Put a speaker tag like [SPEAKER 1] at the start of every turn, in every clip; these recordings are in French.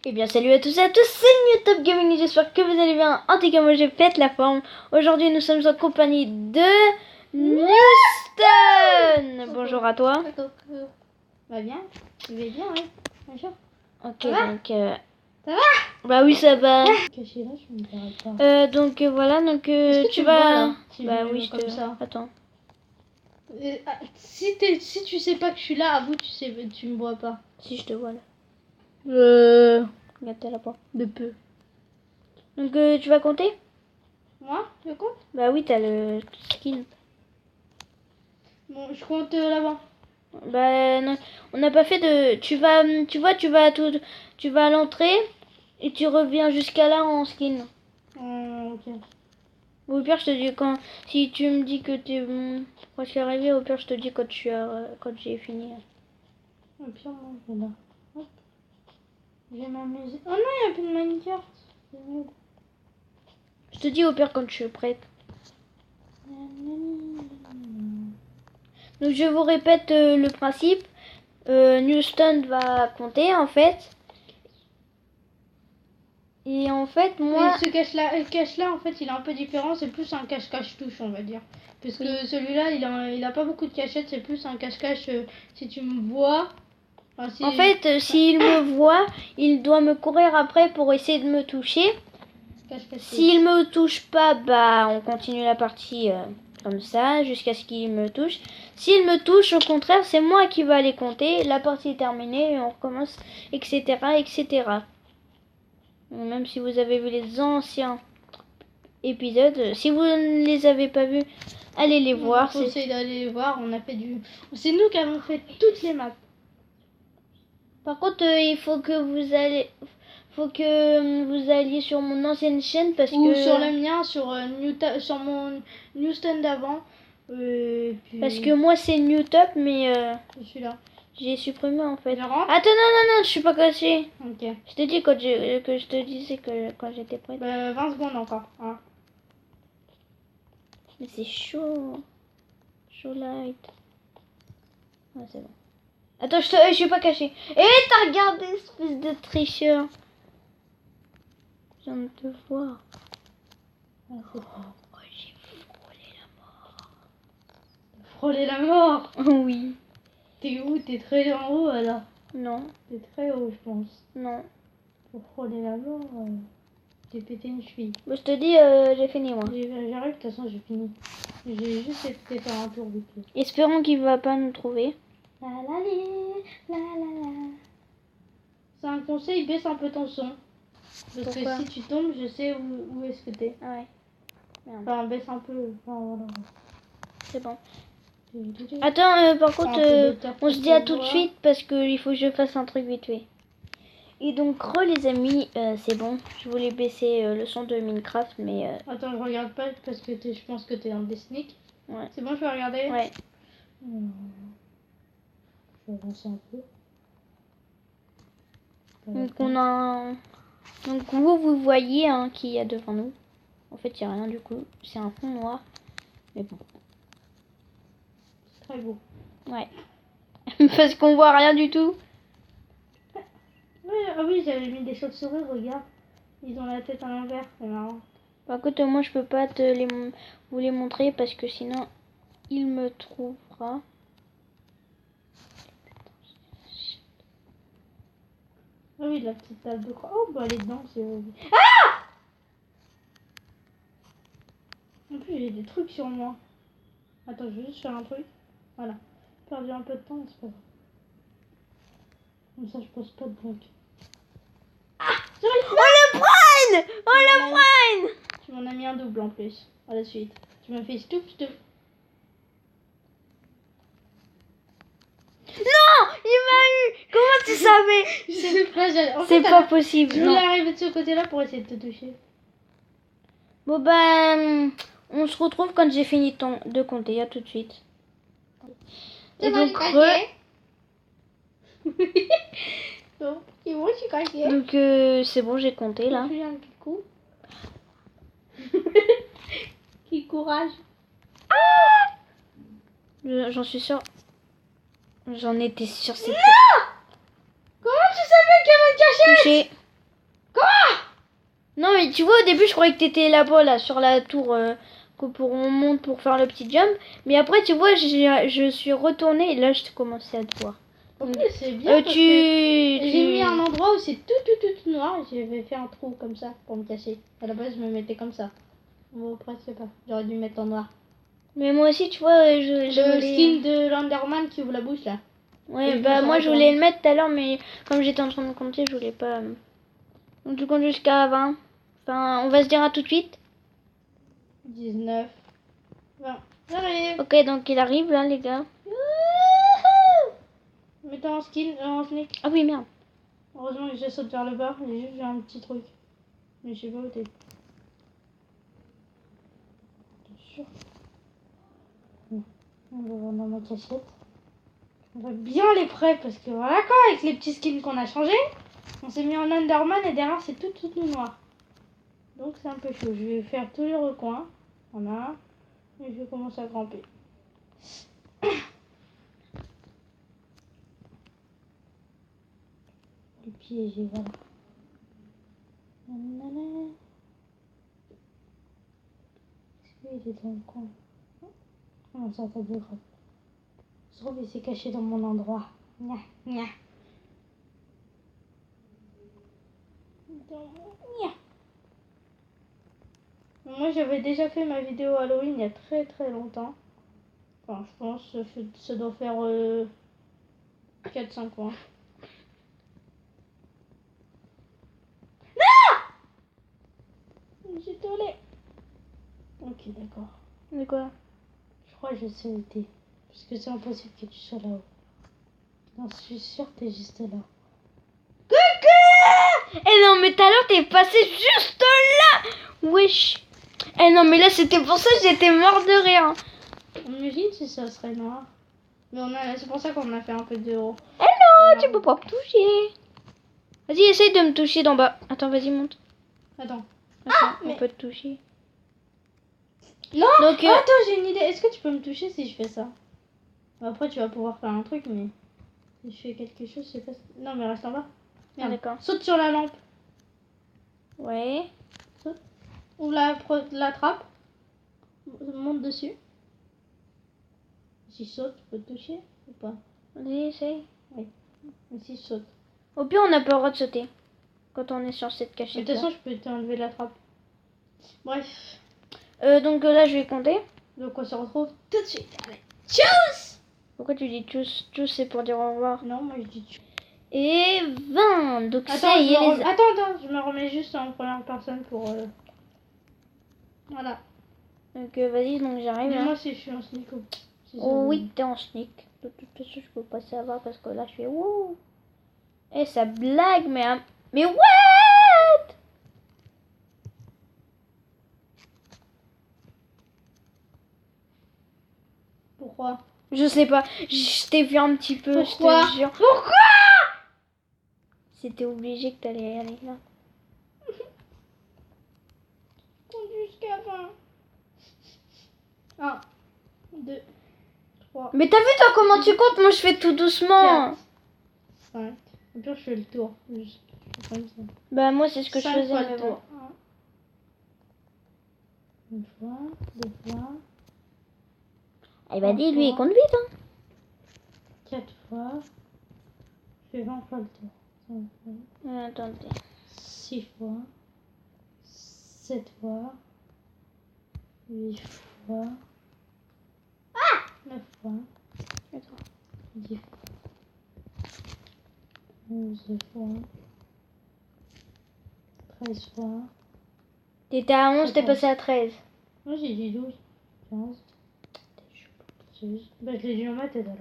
[SPEAKER 1] Eh bien salut à tous et à tous, c'est Newtop Gaming et j'espère que vous allez bien. En tout cas moi j'ai fait la forme. Aujourd'hui nous sommes en compagnie de Newston. Bonjour à toi.
[SPEAKER 2] Va bien, tu vas bien, ouais. Bonjour.
[SPEAKER 1] Ok,
[SPEAKER 2] Ça va
[SPEAKER 1] donc
[SPEAKER 2] Ça va
[SPEAKER 1] bah oui ça va.
[SPEAKER 2] Caché là, je me dirai pas.
[SPEAKER 1] Donc voilà, donc
[SPEAKER 2] Est-ce que
[SPEAKER 1] tu
[SPEAKER 2] me vois,
[SPEAKER 1] vas...
[SPEAKER 2] là Si
[SPEAKER 1] Bah
[SPEAKER 2] je
[SPEAKER 1] oui
[SPEAKER 2] me
[SPEAKER 1] je
[SPEAKER 2] mets
[SPEAKER 1] te...
[SPEAKER 2] comme ça.
[SPEAKER 1] Attends.
[SPEAKER 2] Si tu sais pas que je suis là, à bout, tu me vois pas.
[SPEAKER 1] Si je te vois là. Regarde t'es là-bas.
[SPEAKER 2] De peu.
[SPEAKER 1] Donc tu vas compter?
[SPEAKER 2] Moi, je compte.
[SPEAKER 1] Bah oui t'as le skin.
[SPEAKER 2] Bon, je compte là-bas.
[SPEAKER 1] Bah non, on n'a pas fait de... Tu vas à l'entrée et tu reviens jusqu'à là en skin.
[SPEAKER 2] Ok.
[SPEAKER 1] Au pire je te dis quand... Si tu me dis que t'es presque arrivé, au pire je te dis quand quand j'ai fini.
[SPEAKER 2] Au pire, moi, je vais là. Hop. Je vais m'amuser. Oh non, il n'y a plus de Minecraft. C'est nul.
[SPEAKER 1] Je te dis au pire quand je suis prête. Donc je vous répète le principe. Newston va compter en fait. Et en fait moi...
[SPEAKER 2] Mais ce cache-là, en fait, il est un peu différent. C'est plus un cache-cache-touche, on va dire. Parce que celui-là, il a pas beaucoup de cachettes. C'est plus un cache-cache si tu me vois. Enfin, si...
[SPEAKER 1] En fait, s'il me voit, il doit me courir après pour essayer de me toucher.
[SPEAKER 2] Cache-cache-touche.
[SPEAKER 1] S'il me touche pas, bah on continue la partie comme ça jusqu'à ce qu'il me touche. S'il me touche, au contraire, c'est moi qui va aller compter. La partie est terminée et on recommence, etc., etc. Même si vous avez vu les anciens épisodes, si vous ne les avez pas vus, allez les voir.
[SPEAKER 2] Je conseille d'aller les voir. On a fait du... C'est nous qui avons fait toutes les maps.
[SPEAKER 1] Par contre, il faut que vous alliez sur mon ancienne chaîne parce
[SPEAKER 2] Ou
[SPEAKER 1] que...
[SPEAKER 2] sur le mien, sur mon Newston d'avant.
[SPEAKER 1] Parce que moi c'est Newtop, mais
[SPEAKER 2] je suis là.
[SPEAKER 1] j'ai supprimé en fait.
[SPEAKER 2] Je rentre.
[SPEAKER 1] Attends, non, je suis pas cassée.
[SPEAKER 2] Ok.
[SPEAKER 1] Je te dis que je te disais que quand j'étais prête.
[SPEAKER 2] 20 secondes encore. Hein.
[SPEAKER 1] Mais c'est chaud. Chaud light. Ah, c'est bon. Attends, je suis pas cachée. Eh, t'as regardé, espèce de tricheur. Je viens de te voir.
[SPEAKER 2] Ah, c'est pas...
[SPEAKER 1] Oh, j'ai
[SPEAKER 2] Frôler la mort.
[SPEAKER 1] frôlé la mort. Oui.
[SPEAKER 2] T'es où? T'es très en haut alors.
[SPEAKER 1] Non.
[SPEAKER 2] T'es très haut, je pense.
[SPEAKER 1] Non.
[SPEAKER 2] Pour frôler la mort, j'ai pété une cheville.
[SPEAKER 1] Bah, je te dis, j'ai fini moi.
[SPEAKER 2] J'arrive, de toute façon, j'ai fini. J'ai juste été faire un tour vite fait.
[SPEAKER 1] Espérons qu'il va pas nous trouver.
[SPEAKER 2] La la li, la la la. C'est un conseil, baisse un peu ton son. Parce
[SPEAKER 1] Pourquoi?
[SPEAKER 2] que si tu tombes, je sais où est-ce que t'es.
[SPEAKER 1] Ah ouais. Merde.
[SPEAKER 2] Enfin, baisse un peu. Enfin, voilà.
[SPEAKER 1] C'est bon. Attends, par contre, on se dit à tout de suite parce qu'il faut que je fasse un truc vite fait. Et donc, les amis, c'est bon. Je voulais baisser le son de Minecraft, mais...
[SPEAKER 2] Attends, je regarde pas parce que je pense que t'es dans des sneaks.
[SPEAKER 1] Ouais.
[SPEAKER 2] C'est bon, je peux regarder?
[SPEAKER 1] Ouais.
[SPEAKER 2] Je vais avancer un peu.
[SPEAKER 1] Donc, Donc, vous voyez hein, qu'il y a devant nous. En fait, il n'y a rien du coup. C'est un fond noir. Mais bon.
[SPEAKER 2] C'est très beau.
[SPEAKER 1] Ouais. Parce qu'on voit rien du tout.
[SPEAKER 2] Ouais, ah oui, j'avais mis des chauves-souris, regarde. Ils ont la tête à l'envers, c'est marrant.
[SPEAKER 1] Par contre, moi, je peux pas vous les montrer parce que sinon, il me trouvera.
[SPEAKER 2] Ah oui, la petite table de croix. Oh, bah elle est dedans, c'est... Ah! En plus, j'ai des trucs sur moi. Attends, je vais juste faire un truc. Voilà. J'ai perdu un peu de temps, mais c'est pas grave. Comme ça, je pose pas de bloc. Ah!
[SPEAKER 1] On le prenne! On le prenne!
[SPEAKER 2] Tu m'en as mis un double en plus, à la suite. Tu m'as fait stoup.
[SPEAKER 1] Non! Il m'a eu! Comment tu savais? C'est pas possible.
[SPEAKER 2] Je voulais arriver de ce côté-là pour essayer de te toucher.
[SPEAKER 1] Bon ben, on se retrouve quand j'ai fini de compter. À tout de suite. Et donc,
[SPEAKER 2] Donc, moi, je suis cachée.
[SPEAKER 1] donc c'est bon, j'ai compté là.
[SPEAKER 2] Qui courage.
[SPEAKER 1] J'en suis sûre. J'en étais sûre.
[SPEAKER 2] Non! Comment tu savais qu'il y avait une cachette?
[SPEAKER 1] Touché. Non, mais tu vois, au début, je croyais que t'étais là-bas, là, sur la tour, on monte pour faire le petit jump. Mais après, tu vois, je suis retournée et là, je commençais à te voir.
[SPEAKER 2] En plus, c'est bien parce que j'ai mis un endroit où c'est tout noir. J'avais fait un trou comme ça pour me cacher. À la base, je me mettais comme ça. Bon, après, je sais pas. J'aurais dû mettre en noir.
[SPEAKER 1] Mais moi aussi, tu vois,
[SPEAKER 2] Le skin de l'Enderman qui ouvre la bouche, là.
[SPEAKER 1] Ouais, bah moi, je voulais le mettre tout à l'heure, mais comme j'étais en train de compter, je voulais pas... Donc, tu comptes jusqu'à 20. Enfin, on va se dire à tout de suite.
[SPEAKER 2] 19. 20. J'arrive.
[SPEAKER 1] Ok, donc il arrive, là, les gars.
[SPEAKER 2] Mets-toi en skin, en sneak.
[SPEAKER 1] Ah oui, merde.
[SPEAKER 2] Heureusement que j'ai sauté vers le bas. J'ai juste vu un petit truc. Mais je sais pas où t'es. T'es sûr? On va voir dans ma cachette. On va bien les prêts parce que voilà quoi, avec les petits skins qu'on a changés, on s'est mis en Enderman et derrière c'est tout noir. Donc c'est un peu chaud. Je vais faire tous les recoins. Voilà. Et je vais commencer à grimper. Le piégé, voilà. Est-ce qu'il est dans le coin? Non, ça t'a de grave. Je trouve qu'il s'est caché dans mon endroit. Nya, nya. Nya. Moi j'avais déjà fait ma vidéo Halloween il y a très longtemps. Enfin, je pense que ça doit faire 4-5 ans. J'ai tourné. Ok, d'accord.
[SPEAKER 1] Mais quoi?
[SPEAKER 2] Je crois que je sais où t'es. Parce que c'est impossible que tu sois là-haut. Non, je suis sûre que t'es juste là.
[SPEAKER 1] Eh non, mais tout à l'heure, t'es passé juste là. Wesh. Eh non, mais là, c'était pour ça que j'étais mort de rire.
[SPEAKER 2] Imagine si ça serait noir. Mais c'est pour ça qu'on a fait un peu de héros.
[SPEAKER 1] Eh non, tu peux pas me toucher. Vas-y, essaye de me toucher d'en bas. Attends, vas-y, monte.
[SPEAKER 2] Attends.
[SPEAKER 1] On peut te toucher.
[SPEAKER 2] Non.
[SPEAKER 1] Donc,
[SPEAKER 2] attends, j'ai une idée. Est-ce que tu peux me toucher si je fais ça? Après, tu vas pouvoir faire un truc, mais si je fais quelque chose, je sais pas. Non, mais reste en bas.
[SPEAKER 1] Ah, d'accord.
[SPEAKER 2] Saute sur la lampe.
[SPEAKER 1] Ouais.
[SPEAKER 2] Saute. Ou la trappe. Monte dessus. Si je saute, tu peux te toucher ou pas?
[SPEAKER 1] Vas-y, essaye.
[SPEAKER 2] Oui. Mais si je saute.
[SPEAKER 1] Au pire, on n'a pas le droit de sauter. Quand on est sur cette
[SPEAKER 2] De
[SPEAKER 1] cachette.
[SPEAKER 2] toute façon, je peux t'enlever la trappe. Bref.
[SPEAKER 1] Donc là, je vais compter.
[SPEAKER 2] Donc, on se retrouve tout de suite. Allez. Tchuss!
[SPEAKER 1] Pourquoi tu dis tchuss? Tchuss, c'est pour dire au revoir.
[SPEAKER 2] Non, moi je dis tchuss.
[SPEAKER 1] Et 20. Donc
[SPEAKER 2] Attends,
[SPEAKER 1] ça y est,
[SPEAKER 2] attends, je me remets juste en première personne pour... Voilà.
[SPEAKER 1] Donc vas-y, donc j'arrive.
[SPEAKER 2] Dis-moi si je suis en sneak ou...
[SPEAKER 1] Oh oui, t'es en sneak. De toute façon, je peux pas savoir parce que là, je fais wouh. Eh, ça blague, mais... Mais what?
[SPEAKER 2] Pourquoi?
[SPEAKER 1] Je sais pas. Je t'ai vu un petit peu,
[SPEAKER 2] Pourquoi?
[SPEAKER 1] je te jure.
[SPEAKER 2] Pourquoi?
[SPEAKER 1] C'était obligé que t'allais aller là.
[SPEAKER 2] Compte jusqu'à 20. 1, 2, 3,
[SPEAKER 1] Mais t'as vu toi comment tu comptes? Moi, je fais tout doucement.
[SPEAKER 2] 4, 5. Au pire, je fais le tour. Juste comme ça.
[SPEAKER 1] Bah moi, c'est ce que je
[SPEAKER 2] 5
[SPEAKER 1] faisais.
[SPEAKER 2] fois
[SPEAKER 1] Mais
[SPEAKER 2] le
[SPEAKER 1] bon.
[SPEAKER 2] tour. Une fois, deux fois.
[SPEAKER 1] Ah, bah dis, lui, il compte vite. Hein.
[SPEAKER 2] 4 fois. Je fais 20 fois le tour. 5 fois.
[SPEAKER 1] Attendez.
[SPEAKER 2] 6 fois. 7 fois. 8 fois. 9 fois.
[SPEAKER 1] Attends.
[SPEAKER 2] 10 fois. 11 fois. 13 fois.
[SPEAKER 1] T'étais à 11, t'es passé à 13.
[SPEAKER 2] Moi j'ai dit 12. 15. 16. Bah je l'ai dit en ma tête alors.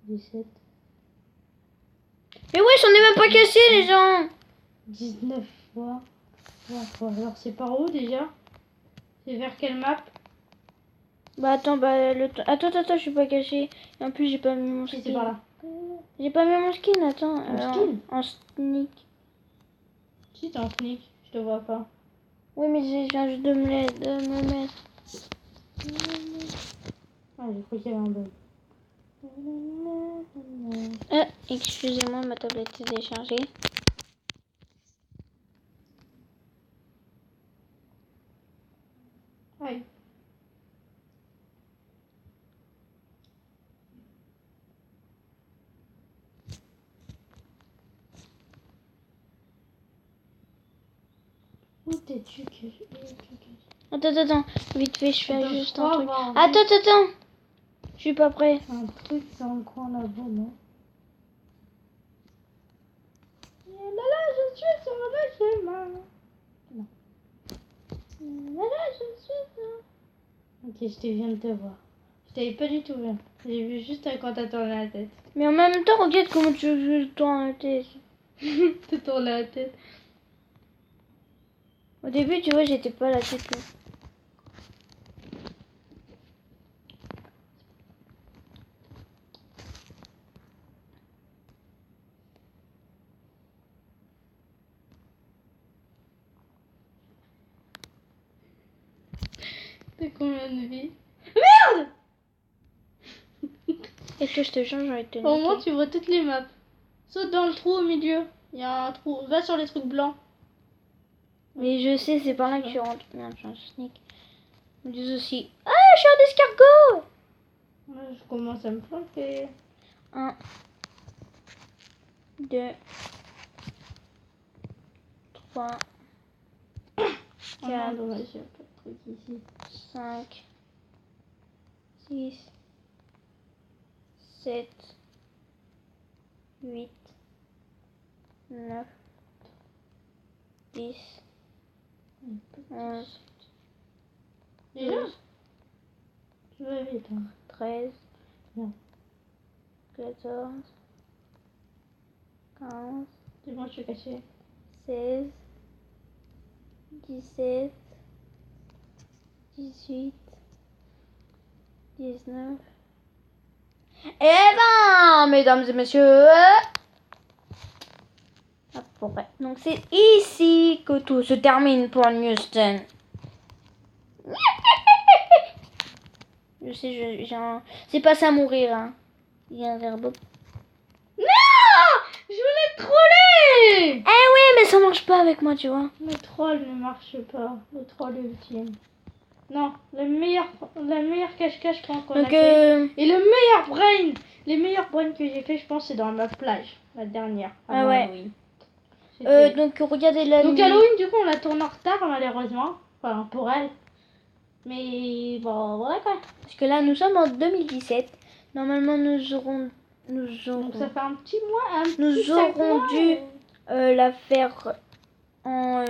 [SPEAKER 2] 17.
[SPEAKER 1] Mais wesh, on est même pas cassés, les gens.
[SPEAKER 2] 19 fois. 20 fois. Alors c'est par où déjà? C'est vers quelle map?
[SPEAKER 1] Bah attends, bah attends, je suis pas caché. Et en plus, j'ai pas mis mon
[SPEAKER 2] Si
[SPEAKER 1] skin.
[SPEAKER 2] c'est par là.
[SPEAKER 1] J'ai pas mis mon skin, attends.
[SPEAKER 2] Ton skin?
[SPEAKER 1] En sneak.
[SPEAKER 2] Si t'es en sneak, je te vois pas.
[SPEAKER 1] Oui, mais je viens juste de me mettre.
[SPEAKER 2] Ah, j'ai cru qu'il y avait un bug.
[SPEAKER 1] Excusez-moi, ma tablette est déchargée.
[SPEAKER 2] Oh, t'es tu que
[SPEAKER 1] Attends. Vite fait, je fais
[SPEAKER 2] Attends,
[SPEAKER 1] juste
[SPEAKER 2] je
[SPEAKER 1] un
[SPEAKER 2] crois
[SPEAKER 1] truc.
[SPEAKER 2] avoir
[SPEAKER 1] Attends. Je suis pas prêt.
[SPEAKER 2] un truc dans le coin là-bas, non? Et là, je suis sur le chemin. Non. Là, je suis sur... Ok, je te viens de te voir. Je t'avais pas du tout vu. J'ai vu juste quand t'as tourné la tête.
[SPEAKER 1] Mais en même temps, regarde comment tu tournes la tête.
[SPEAKER 2] T'as tourné la tête.
[SPEAKER 1] Au début, tu vois, j'étais pas là, c'est tout.
[SPEAKER 2] T'as combien de vie?
[SPEAKER 1] Et toi, je te change, j'aurais été
[SPEAKER 2] Au moins, tu vois toutes les maps. Saute dans le trou au milieu. Il y a un trou. Va sur les trucs blancs.
[SPEAKER 1] Mais je sais, c'est par là que tu rentres. Merde, j'ai un sneak. Ils me disent aussi. Ah, je suis un escargot!
[SPEAKER 2] Ouais, je commence à me planter.
[SPEAKER 1] 1, 2, 3,
[SPEAKER 2] Oh non,
[SPEAKER 1] 4,
[SPEAKER 2] dommage, il n'y a pas de truc ici.
[SPEAKER 1] 5, 6, 7, 8, 9, 10, 11,
[SPEAKER 2] Déjà
[SPEAKER 1] 12,
[SPEAKER 2] Tu vas vite, hein.
[SPEAKER 1] 13,
[SPEAKER 2] Non.
[SPEAKER 1] 14, 15,
[SPEAKER 2] C'est bon, je suis caché.
[SPEAKER 1] 16, 17, 18, 19. Et 20, mesdames et messieurs. Hop, ouais. Donc c'est ici que tout se termine pour Newston. Je sais, c'est pas ça mourir, hein. Il y a un verbe.
[SPEAKER 2] Je voulais troller.
[SPEAKER 1] Eh oui, mais ça marche pas avec moi, tu vois.
[SPEAKER 2] Le troll ne marche pas. Le troll ultime. Non, la meilleure cache-cache qu'on a
[SPEAKER 1] Donc,
[SPEAKER 2] fait. Et le meilleur brain. Les meilleurs brains que j'ai fait, je pense, c'est dans ma plage. La dernière.
[SPEAKER 1] Ah ouais.
[SPEAKER 2] Halloween.
[SPEAKER 1] donc regardez la
[SPEAKER 2] Donc
[SPEAKER 1] nuit.
[SPEAKER 2] Halloween, du coup, on la tourne en retard, malheureusement. Enfin, pour elle. Mais bon, ouais, quoi.
[SPEAKER 1] Parce que là, nous sommes en 2017. Normalement, nous aurons
[SPEAKER 2] Donc ça fait un petit mois.
[SPEAKER 1] nous aurons dû la faire en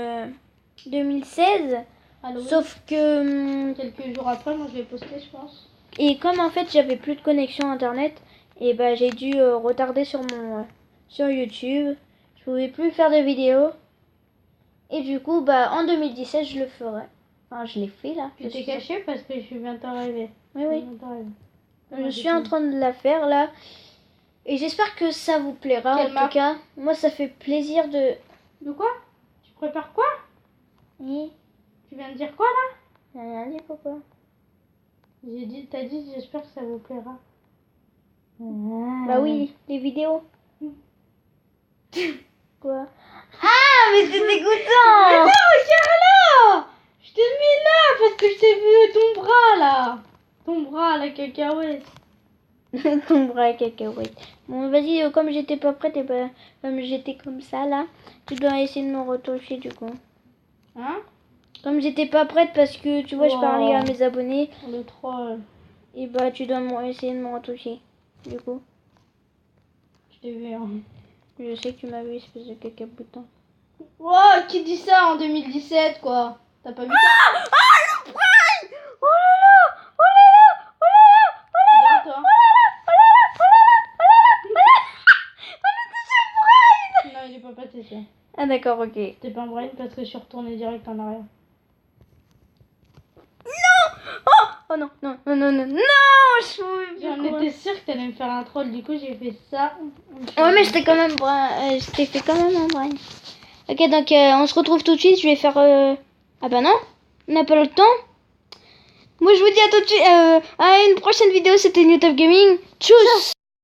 [SPEAKER 1] 2016.
[SPEAKER 2] Halloween.
[SPEAKER 1] Sauf que
[SPEAKER 2] Quelques jours après, moi je l'ai posté, je pense.
[SPEAKER 1] et comme en fait j'avais plus de connexion internet, et bah j'ai dû retarder sur mon sur YouTube. Je pouvais plus faire de vidéos. Et du coup bah en 2017 je le ferai. Enfin je l'ai fait là.
[SPEAKER 2] Tu t'es caché parce que je suis bientôt arrivée.
[SPEAKER 1] Oui.
[SPEAKER 2] Je
[SPEAKER 1] Je suis en train de la faire là. Et j'espère que ça vous plaira.
[SPEAKER 2] Quelle
[SPEAKER 1] En
[SPEAKER 2] map
[SPEAKER 1] tout cas, moi ça fait plaisir de.
[SPEAKER 2] De quoi? Tu prépares quoi?
[SPEAKER 1] Oui.
[SPEAKER 2] Tu viens de dire quoi là?
[SPEAKER 1] J'ai rien dit, pourquoi?
[SPEAKER 2] T'as dit j'espère que ça vous plaira.
[SPEAKER 1] Bah oui, les vidéos. Quoi? Ah, mais c'est dégoûtant!
[SPEAKER 2] Mais non, Carla! Je t'ai mis là parce que je t'ai vu ton bras là. Ton bras, la cacahuète.
[SPEAKER 1] Ton bras cacahuète. Bon, vas-y, comme j'étais pas prête, et bah, comme j'étais comme ça là, tu dois essayer de me retoucher du coup.
[SPEAKER 2] Hein?
[SPEAKER 1] Comme j'étais pas prête parce que tu vois, je
[SPEAKER 2] Wow.
[SPEAKER 1] parlais à mes abonnés,
[SPEAKER 2] Le troll.
[SPEAKER 1] et bah tu dois essayer de me retoucher. Du coup,
[SPEAKER 2] Je t'ai vu, hein.
[SPEAKER 1] je sais que tu m'as vu, espèce de caca bouton.
[SPEAKER 2] Wow, qui dit ça en 2017 quoi? T'as pas vu ça?
[SPEAKER 1] Ah, le brain! Oh là là! Oh là là! Oh là là! Oh là là!
[SPEAKER 2] Regarde, toi.
[SPEAKER 1] Oh là là! Oh là là! Oh là là! Oh là là! On a touché le brain!
[SPEAKER 2] Non, il est pas passé ça.
[SPEAKER 1] Ah d'accord, ok.
[SPEAKER 2] T'es pas un brain parce que je suis retournée direct en arrière.
[SPEAKER 1] Oh non, non, non, non, non, non!
[SPEAKER 2] J'en étais sûre que t'allais me faire un troll, du coup j'ai fait ça.
[SPEAKER 1] Ouais, mais j'étais quand même je t'ai fait quand même un brain. Ok, donc on se retrouve tout de suite. Je vais faire. Ah bah non, on n'a pas le temps. Moi je vous dis à tout de suite. À une prochaine vidéo. C'était New Top Gaming. Tchuss!